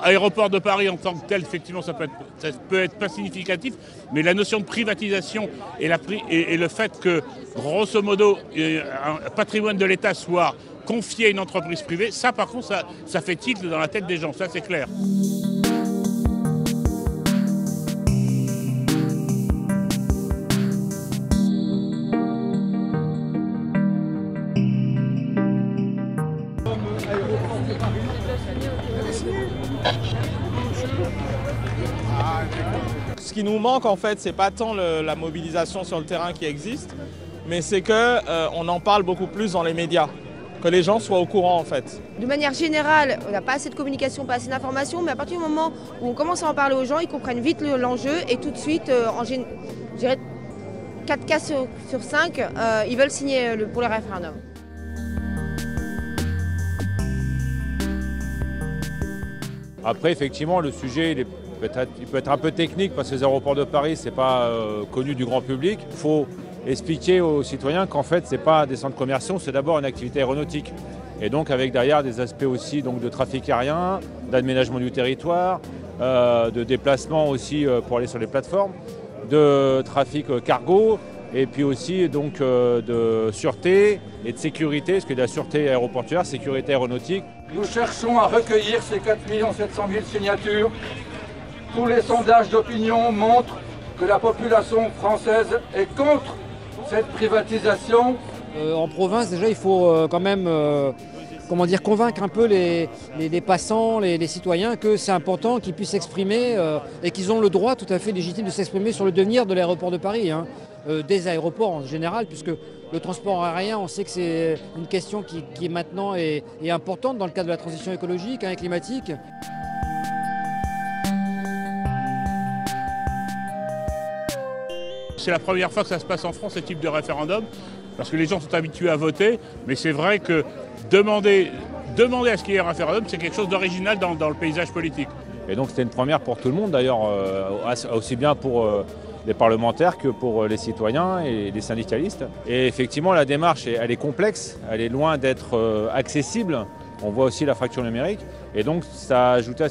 Aéroport de Paris en tant que tel, effectivement, ça peut être pas significatif, mais la notion de privatisation et le fait que, grosso modo, un patrimoine de l'État soit confié à une entreprise privée, ça, par contre, ça fait tilt dans la tête des gens, ça c'est clair. Ce qui nous manque en fait, c'est pas tant la mobilisation sur le terrain qui existe, mais c'est qu'on en parle beaucoup plus dans les médias, que les gens soient au courant en fait. De manière générale, on n'a pas assez de communication, pas assez d'informations, mais à partir du moment où on commence à en parler aux gens, ils comprennent vite l'enjeu et tout de suite, je dirais 4 cas sur 5, ils veulent signer pour le référendum. Après, effectivement, le sujet il peut être un peu technique parce que les aéroports de Paris, ce n'est pas connu du grand public. Il faut expliquer aux citoyens qu'en fait, ce n'est pas des centres commerciaux, c'est d'abord une activité aéronautique. Et donc avec derrière des aspects aussi donc, de trafic aérien, d'aménagement du territoire, de déplacement aussi pour aller sur les plateformes, de trafic cargo, et puis aussi donc, de sûreté et de sécurité, parce qu'il y a la sûreté aéroportuaire, sécurité aéronautique. Nous cherchons à recueillir ces 4 700 000 signatures. Tous les sondages d'opinion montrent que la population française est contre cette privatisation. En province, déjà, il faut quand même convaincre un peu les passants, les citoyens que c'est important qu'ils puissent s'exprimer et qu'ils ont le droit tout à fait légitime de s'exprimer sur le devenir de l'aéroport de Paris, hein, des aéroports en général, puisque le transport aérien, on sait que c'est une question qui maintenant est importante dans le cadre de la transition écologique et climatique. C'est la première fois que ça se passe en France, ce type de référendum, parce que les gens sont habitués à voter, mais c'est vrai que demander à ce qu'il y ait un référendum, c'est quelque chose d'original dans le paysage politique. Et donc c'était une première pour tout le monde d'ailleurs, aussi bien pour les parlementaires que pour les citoyens et les syndicalistes. Et effectivement la démarche, elle est complexe, elle est loin d'être accessible. On voit aussi la fracture numérique et donc ça a ajouté à